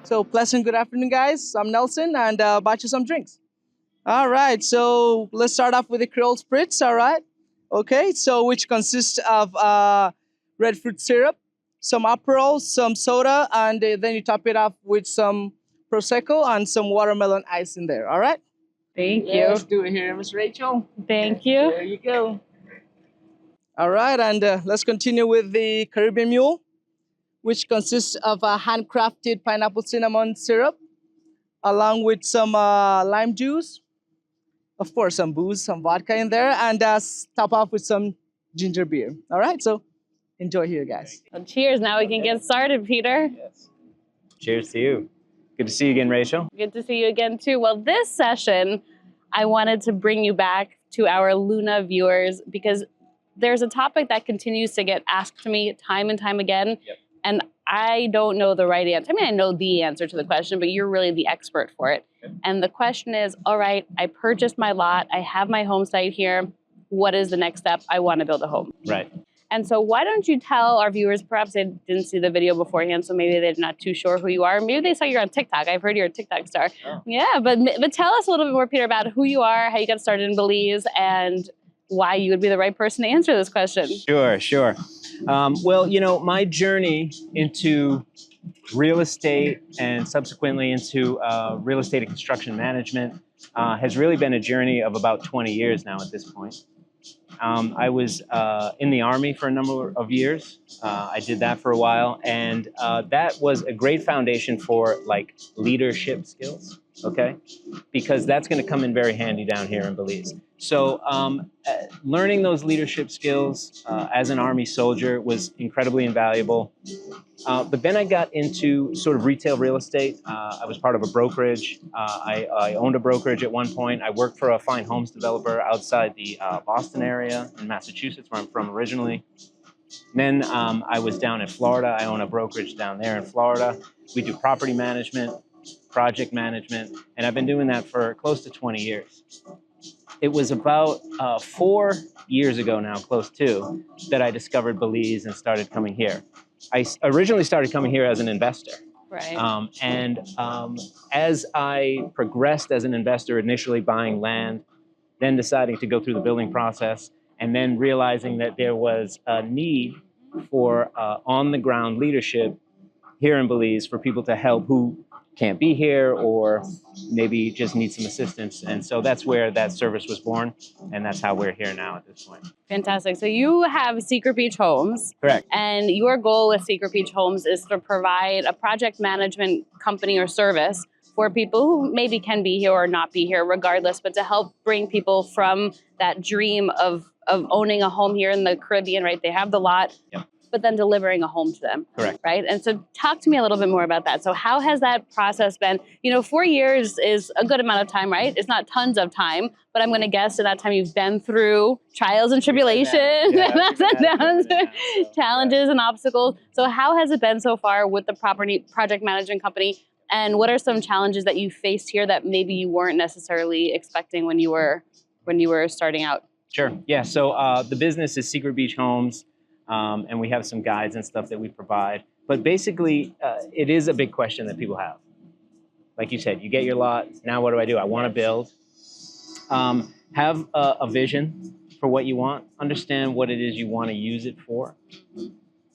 So pleasant good afternoon, guys. I'm Nelson, and bought you some drinks. All right, so let's start off with the Creole Spritz. All right, okay. So which consists of red fruit syrup, some Aperol, some soda, and then you top it off with some prosecco and some watermelon ice in there. All right. Thank Let's you. do it here, Miss Rachel. Thank you. There you go. All right, and let's continue with the Caribbean Mule, which consists of a handcrafted pineapple cinnamon syrup, along with some lime juice, of course, some booze, some vodka in there, and top off with some ginger beer. All right, so enjoy here, guys. Well, cheers. Now we can get started, Peter. Yes. Cheers to you. Good to see you again, Rachel. Good to see you again, too. Well, this session, I wanted to bring you back to our Luna viewers because there's a topic that continues to get asked to me time and time again. Yep. And I don't know the right answer. I mean, I know the answer to the question, but you're really the expert for it. Yep. And the question is, all right, I purchased my lot. I have my home site here. What is the next step? I want to build a home. Right. And so why don't you tell our viewers, perhaps they didn't see the video beforehand, so maybe they're not too sure who you are. Maybe they saw you're on TikTok. I've heard you're a TikTok star. Oh. Yeah, but tell us a little bit more, Peter, about who you are, how you got started in Belize, and why you would be the right person to answer this question. Sure. Well, you know, my journey into real estate and subsequently into real estate and construction management has really been a journey of about 20 years now at this point. I was in the Army for a number of years. I did that for a while, and that was a great foundation for like leadership skills, okay? Because that's going to come in very handy down here in Belize. So learning those leadership skills as an Army soldier was incredibly invaluable. But then I got into sort of retail real estate. I was part of a brokerage. I owned a brokerage at one point. I worked for a fine homes developer outside the Boston area in Massachusetts, where I'm from originally. Then I was down in Florida. I own a brokerage down there in Florida. We do property management, project management, and I've been doing that for close to 20 years. It was about 4 years ago now, close to, that I discovered Belize and started coming here. I originally started coming here as an investor. Right. As I progressed as an investor, initially buying land, then deciding to go through the building process, and then realizing that there was a need for on-the-ground leadership here in Belize for people to help who can't be here or maybe just need some assistance. And so that's where that service was born, and that's how we're here now at this point. Fantastic. So you have Secret Beach Homes. Correct. And your goal with Secret Beach Homes is to provide a project management company or service for people who maybe can be here or not be here regardless, but to help bring people from that dream of owning a home here in the Caribbean, right? They have the lot. Yep. But then delivering a home to them. Correct. Right? And so talk to me a little bit more about that. So how has that process been? You know, 4 years is a good amount of time, right? It's not tons of time, but I'm going to guess at that time you've been through trials and tribulations, challenges and obstacles. So how has it been so far with the project management company? And what are some challenges that you faced here that maybe you weren't necessarily expecting when you were starting out? Sure. Yeah. So the business is Secret Beach Homes. And we have some guides and stuff that we provide. But basically, it is a big question that people have. Like you said, you get your lot. Now what do? I want to build. Have a vision for what you want. Understand what it is you want to use it for.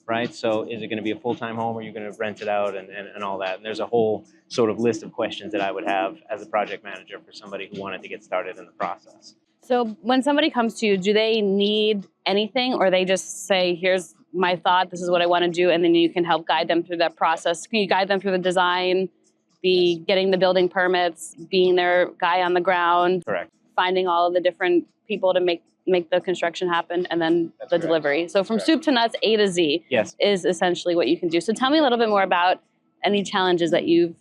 Right? So is it going to be a full-time home, or are you going to rent it out and all that? And there's a whole sort of list of questions that I would have as a project manager for somebody who wanted to get started in the process. So when somebody comes to you, do they need anything, or they just say, here's my thought, this is what I want to do, and then you can help guide them through that process? Can you guide them through the design, getting the building permits, being their guy on the ground? Correct. Finding all of the different people to make the construction happen, and then the delivery. So from soup to nuts, A to Z, yes, is essentially what you can do. So tell me a little bit more about any challenges that you've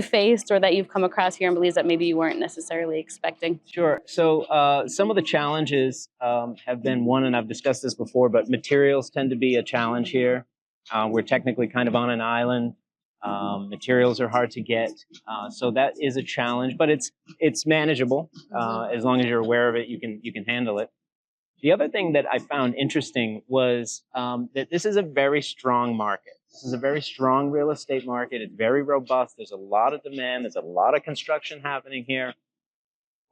faced or that you've come across here in Belize that maybe you weren't necessarily expecting. Sure. So some of the challenges have been one, and I've discussed this before, but materials tend to be a challenge here. We're technically kind of on an island. Materials are hard to get. So that is a challenge, but it's manageable. As long as you're aware of it, you can handle it. The other thing that I found interesting was that this is a very strong market. This is a very strong real estate market. It's very robust. There's a lot of demand. There's a lot of construction happening here.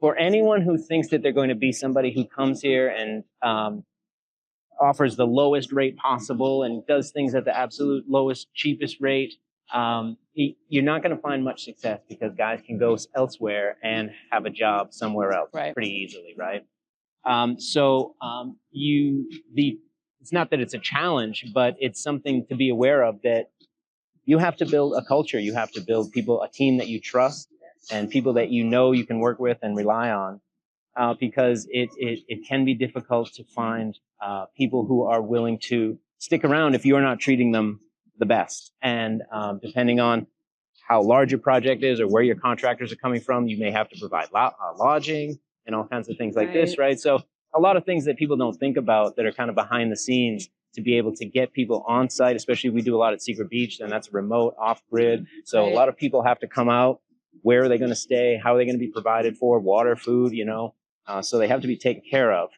For anyone who thinks that they're going to be somebody who comes here and offers the lowest rate possible and does things at the absolute lowest, cheapest rate, you're not going to find much success, because guys can go elsewhere and have a job somewhere else pretty easily, right? It's not that it's a challenge, but it's something to be aware of, that you have to build a culture. You have to build people, a team that you trust, and people that you know you can work with and rely on, because it can be difficult to find people who are willing to stick around if you're not treating them the best. And depending on how large your project is or where your contractors are coming from, you may have to provide lodging and all kinds of things like this, right? So a lot of things that people don't think about that are kind of behind the scenes to be able to get people on site, especially we do a lot at Secret Beach, and that's remote, off-grid. So a lot of people have to come out. Where are they going to stay? How are they going to be provided for? Water, food, so they have to be taken care of.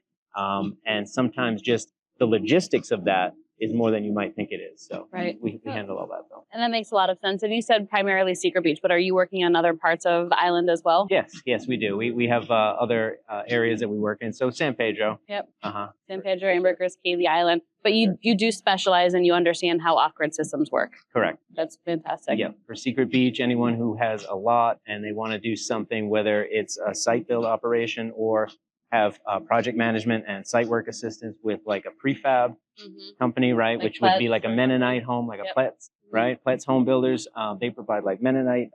And sometimes just the logistics of that is more than you might think it is. So we handle all that, though. And that makes a lot of sense. And you said primarily Secret Beach, but are you working on other parts of the island as well? Yes, we do. We have other areas that we work in. So San Pedro. Yep. San Pedro, Ambergris Key, the island. But you do specialize and you understand how off-grid systems work. Correct. That's fantastic. Yeah. For Secret Beach, anyone who has a lot and they want to do something, whether it's a site build operation or have project management and site work assistance with like a prefab company, right? Like which would be like a Mennonite home, like a Pletz, right? Pletz Home Builders. They provide like Mennonite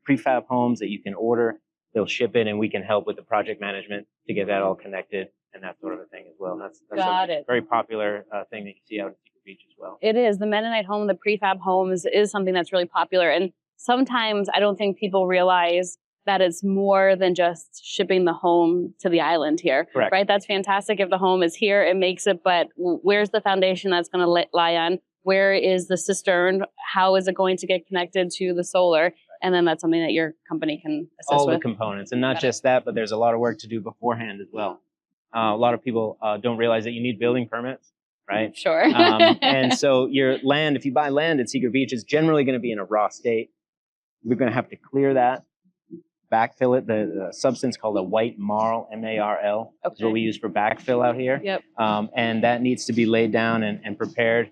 prefab homes that you can order. They'll ship it, and we can help with the project management to get that all connected and that sort of a thing as well. And that's a very popular thing that you see out at Secret Beach as well. It is. The Mennonite home, the prefab homes is something that's really popular. And sometimes I don't think people realize that it's more than just shipping the home to the island here. Correct. Right? That's fantastic. If the home is here, it makes it, but where's the foundation that's going to lie on? Where is the cistern? How is it going to get connected to the solar? And then that's something that your company can assist with. All the components. And not just that, but there's a lot of work to do beforehand as well. A lot of people don't realize that you need building permits, right? Sure. And so your land, if you buy land at Secret Beach, it's generally going to be in a raw state. We're going to have to clear that, backfill it. The substance called a white marl, M-A-R-L, is what we use for backfill out here. Yep. And that needs to be laid down and prepared.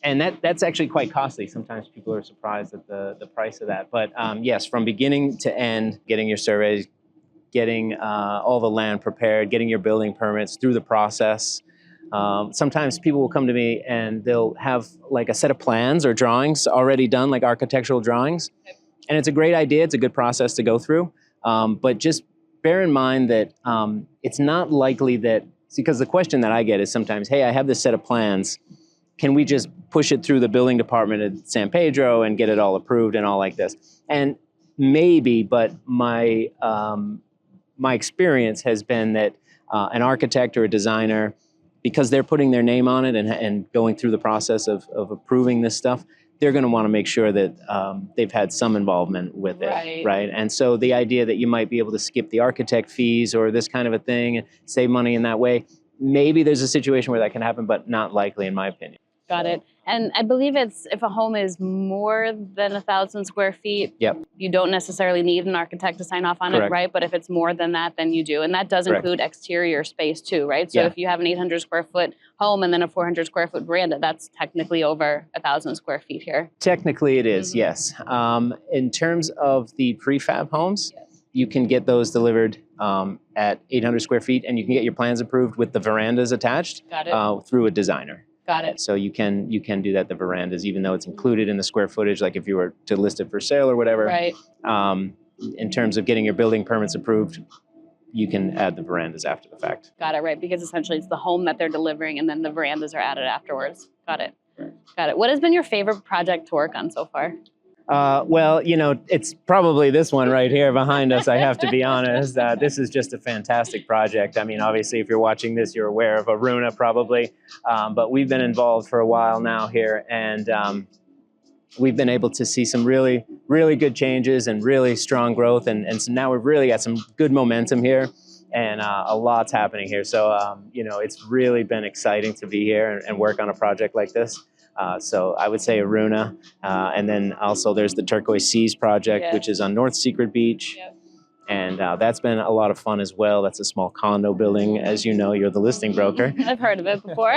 And that's actually quite costly. Sometimes people are surprised at the price of that. But yes, from beginning to end, getting your surveys, getting all the land prepared, getting your building permits through the process. Sometimes people will come to me and they'll have like a set of plans or drawings already done, like architectural drawings. And it's a great idea. It's a good process to go through. But just bear in mind that it's not likely that, because the question that I get is sometimes, hey, I have this set of plans. Can we just push it through the building department at San Pedro and get it all approved and all like this? And maybe, but my experience has been that an architect or a designer, because they're putting their name on it and going through the process of approving this stuff, they're going to want to make sure that they've had some involvement with it, right? And so the idea that you might be able to skip the architect fees or this kind of a thing and save money in that way, maybe there's a situation where that can happen, but not likely in my opinion. Got it. And I believe it's if a home is more than 1,000 square feet, you don't necessarily need an architect to sign off on it, right? But if it's more than that, then you do. And that does include exterior space too, right? So if you have an 800 square foot home and then a 400 square foot veranda, that's technically over 1,000 square feet here. Technically it is, yes. In terms of the prefab homes, you can get those delivered at 800 square feet, and you can get your plans approved with the verandas attached through a designer. Got it. So you can do that, the verandas, even though it's included in the square footage, like if you were to list it for sale or whatever. Right. In terms of getting your building permits approved, you can add the verandas after the fact. Got it, right, because essentially it's the home that they're delivering and then the verandas are added afterwards. Got it. Got it. What has been your favorite project to work on so far? Well, it's probably this one right here behind us, I have to be honest. This is just a fantastic project. I mean, obviously, if you're watching this, you're aware of Aruna probably, but we've been involved for a while now here, and we've been able to see some really, really good changes and really strong growth, and so now we've really got some good momentum here, and a lot's happening here. So, it's really been exciting to be here and work on a project like this. So I would say Aruna. And then also there's the Turquoise Seas project, which is on North Secret Beach. Yep. And that's been a lot of fun as well. That's a small condo building. As you know, you're the listing broker. I've heard of it before.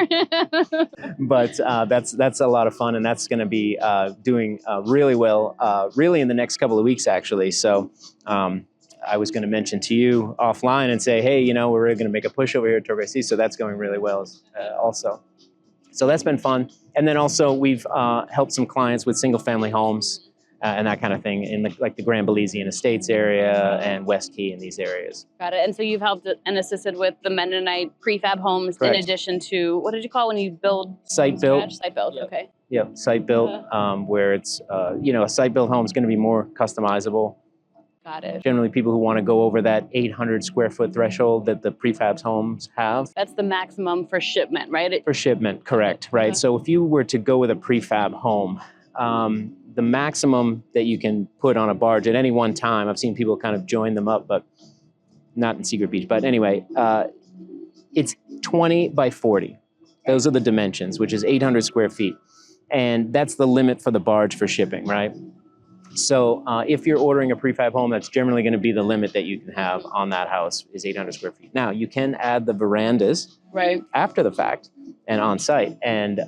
But that's a lot of fun, and that's going to be doing really well, really in the next couple of weeks, actually. So I was going to mention to you offline and say, hey, we're really going to make a push over here at Turquoise Sea. So that's going really well also. So that's been fun. And then also we've helped some clients with single-family homes. And that kind of thing in the Grand Belizean Estates area and West Key in these areas. Got it. And so you've helped and assisted with the Mennonite prefab homes. Correct. In addition to, what did you call when you build? Site built. Site built, okay. Yep, site built, where it's, a site built home is going to be more customizable. Got it. Generally, people who want to go over that 800 square foot threshold that the prefab homes have. That's the maximum for shipment, right? For shipment, correct, right? So if you were to go with a prefab home, the maximum that you can put on a barge at any one time, I've seen people kind of join them up, but not in Secret Beach. But anyway, it's 20 by 40. Those are the dimensions, which is 800 square feet. And that's the limit for the barge for shipping, right? So if you're ordering a prefab home, that's generally going to be the limit that you can have on that house is 800 square feet. Now, you can add the verandas after the fact and on site. And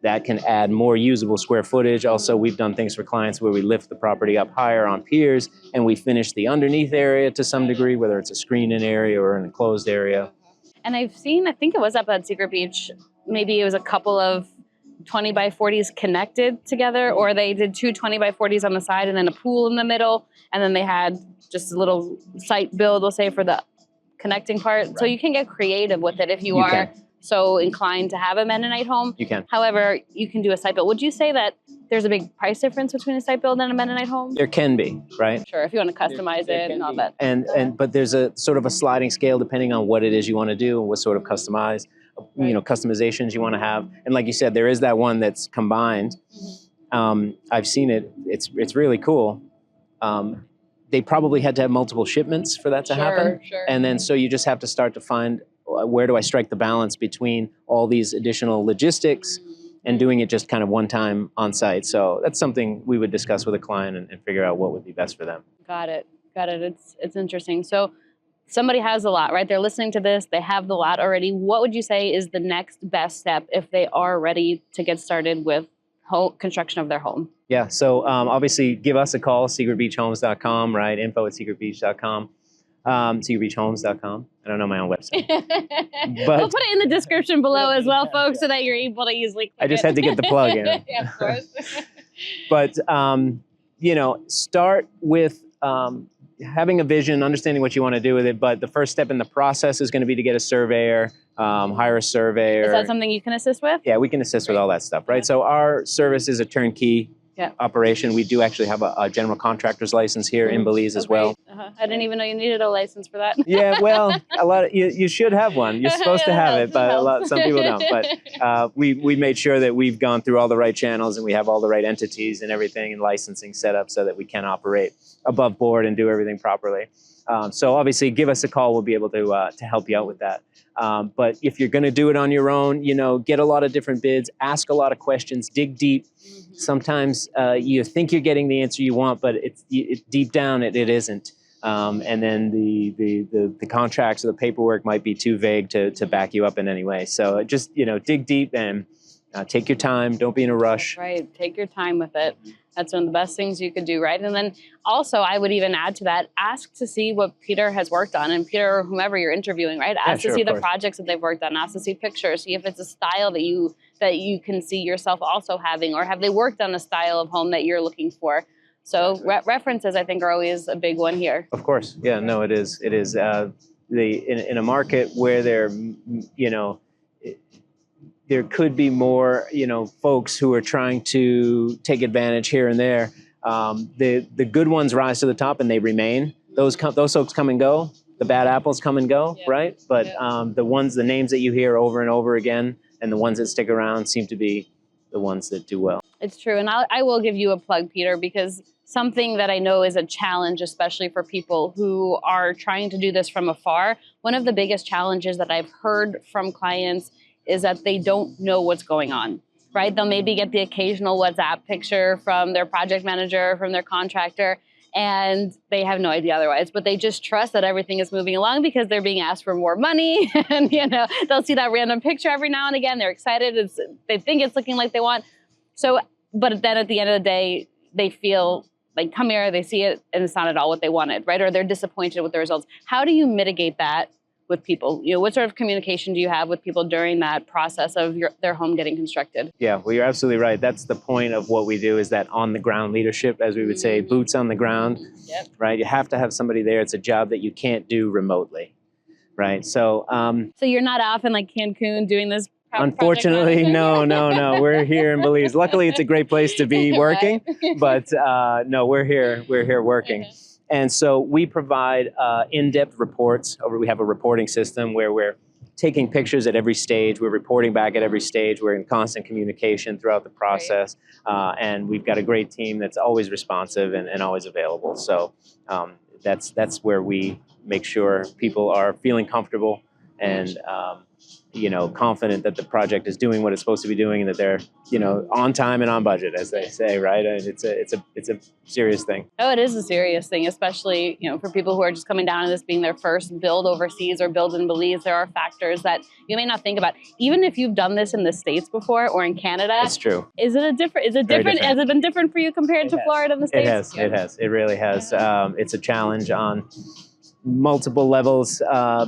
that can add more usable square footage. Also, we've done things for clients where we lift the property up higher on piers and we finish the underneath area to some degree, whether it's a screen-in area or an enclosed area. And I've seen, I think it was up at Secret Beach, maybe it was a couple of 20 by 40s connected together, or they did two 20 by 40s on the side and then a pool in the middle. And then they had just a little site build, we'll say, for the connecting part. Right. So you can get creative with it if you are can. So inclined to have a Mennonite home. You can. However, you can do a site build. Would you say that there's a big price difference between a site build and a Mennonite home? There can be, right? Sure, if you want to customize it and all that. But there's a sort of a sliding scale depending on what it is you want to do and what sort of customizations you want to have. And like you said, there is that one that's combined. I've seen it. It's really cool. They probably had to have multiple shipments for that to happen. Sure. And then so you just have to start to find where do I strike the balance between all these additional logistics and doing it just kind of one time on site. So that's something we would discuss with a client and figure out what would be best for them. Got it. It's interesting. So somebody has a lot, right? They're listening to this. They have the lot already. What would you say is the next best step if they are ready to get started with construction of their home? Yeah. So obviously give us a call, secretbeachhomes.com, right? info@secretbeach.com. secretbeachhomes.com. I don't know my own website. But we'll put it in the description below as well, folks, so that you're able to easily click I just had to get the plug in. Yeah, of course. But, start with having a vision, understanding what you want to do with it. But the first step in the process is going to be to get a surveyor, hire a surveyor. Is that something you can assist with? Yeah, we can assist with all that stuff, right? So our service is a turnkey operation. We do actually have a general contractor's license here in Belize as well. I didn't even know you needed a license for that. Yeah, well, you should have one. You're supposed to have it, but some people don't. But we made sure that we've gone through all the right channels and we have all the right entities and everything and licensing set up so that we can operate above board and do everything properly. So obviously, give us a call. We'll be able to help you out with that. But if you're going to do it on your own, get a lot of different bids, ask a lot of questions, dig deep. Sometimes you think you're getting the answer you want, but it's deep down it isn't. And then the contracts or the paperwork might be too vague to back you up in any way. So just dig deep and take your time. Don't be in a rush. Right. Take your time with it. That's one of the best things you could do, right? And then also, I would even add to that, ask to see what Peter has worked on, and Peter or whomever you're interviewing, right? Ask to see the projects that they've worked on, ask to see pictures, see if it's a style that you can see yourself also having, or have they worked on a style of home that you're looking for? So references, I think, are always a big one here. Of course. Yeah, no, it is. It is. In a market where there could be more, folks who are trying to take advantage here and there. The good ones rise to the top and they remain. Those folks come and go. The bad apples come and go, right? But the names that you hear over and over again, and the ones that stick around seem to be the ones that do well. It's true. And I will give you a plug, Peter, because something that I know is a challenge, especially for people who are trying to do this from afar. One of the biggest challenges that I've heard from clients is that they don't know what's going on, right? They'll maybe get the occasional WhatsApp picture from their project manager, from their contractor, and they have no idea otherwise, but they just trust that everything is moving along because they're being asked for more money. And, you know, they'll see that random picture every now and again. They're excited. They think it's looking like they want. So, but then at the end of the day, they feel like, come here, they see it, and it's not at all what they wanted, right? Or they're disappointed with the results. How do you mitigate that with people? You know, what sort of communication do you have with people during that process of their home getting constructed? Yeah, well, you're absolutely right. That's the point of what we do, is that on-the-ground leadership, as we would say, boots on the ground, right? You have to have somebody there. It's a job that you can't do remotely, right? So you're not off in like Cancun doing this? Unfortunately, no. We're here in Belize. Luckily, it's a great place to be working, but no, we're here working. Okay. And so we provide in-depth reports. We have a reporting system where we're taking pictures at every stage. We're reporting back at every stage. We're in constant communication throughout the process. And we've got a great team that's always responsive and always available. So that's where we make sure people are feeling comfortable and you know, confident that the project is doing what it's supposed to be doing, and that they're, you know, on time and on budget, as they say, right? And it's a serious thing. Oh, it is a serious thing, especially, you know, for people who are just coming down and this being their first build overseas or build in Belize. There are factors that you may not think about, even if you've done this in the States before or in Canada. It's true. Is it different? Has it been different for you compared to Florida and the States? It has. It really has. It's a challenge on multiple levels,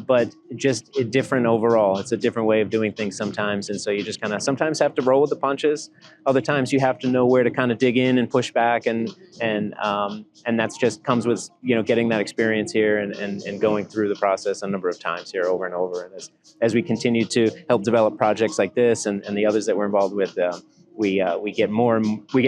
but just different overall. It's a different way of doing things sometimes, and so you just kind of sometimes have to roll with the punches. Other times you have to know where to kind of dig in and push back, and that's just comes with, you know, getting that experience here and going through the process a number of times here over and over. And as we continue to help develop projects like this and the others that we're involved with, we get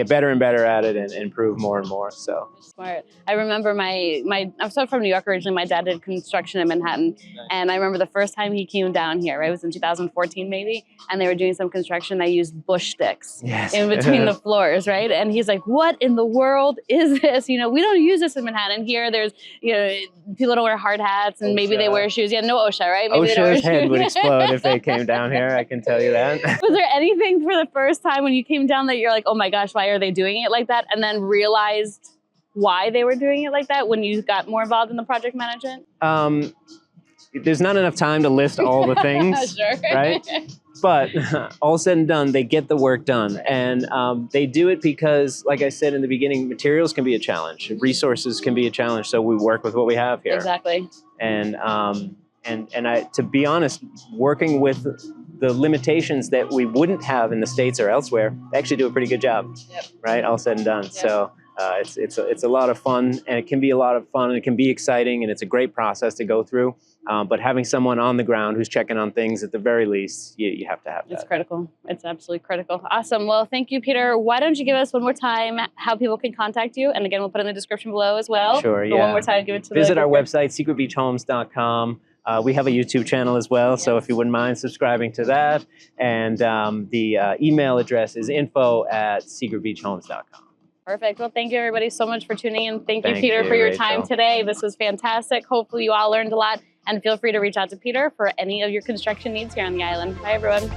better and better at it and improve more and more. So smart. I remember I'm so from New York originally. My dad did construction in Manhattan, and I remember the first time he came down here. Right, it was in 2014 maybe, and they were doing some construction. They used bush sticks in between the floors, right? And he's like, "What in the world is this? You know, we don't use this in Manhattan. Here, there's, you know, people don't wear hard hats, and maybe they wear shoes. Yeah, no OSHA, right? Maybe OSHA's head would explode if they came down here. I can tell you that." Was there anything for the first time when you came down that you're like, oh my gosh, why are they doing it like that? And then realized why they were doing it like that when you got more involved in the project management? There's not enough time to list all the things, right? But all said and done, they get the work done. And they do it because, like I said in the beginning, materials can be a challenge. Resources can be a challenge. So we work with what we have here. Exactly. And to be honest, working with the limitations that we wouldn't have in the States or elsewhere, they actually do a pretty good job, right? All said and done. Yep. So it's a lot of fun, and it can be a lot of fun, and it can be exciting, and it's a great process to go through. But having someone on the ground who's checking on things, at the very least, you have to have that. It's critical. It's absolutely critical. Awesome. Well, thank you, Peter. Why don't you give us one more time how people can contact you? And again, we'll put it in the description below as well. Sure, but one more time, give it to Visit our website, secretbeachhomes.com. We have a YouTube channel as well, so if you wouldn't mind subscribing to that. And the email address is info@secretbeachhomes.com. Perfect. Well, thank you everybody so much for tuning in. Thank you, Peter, for your time today. This was fantastic. Hopefully you all learned a lot, and feel free to reach out to Peter for any of your construction needs here on the island. Bye, everyone.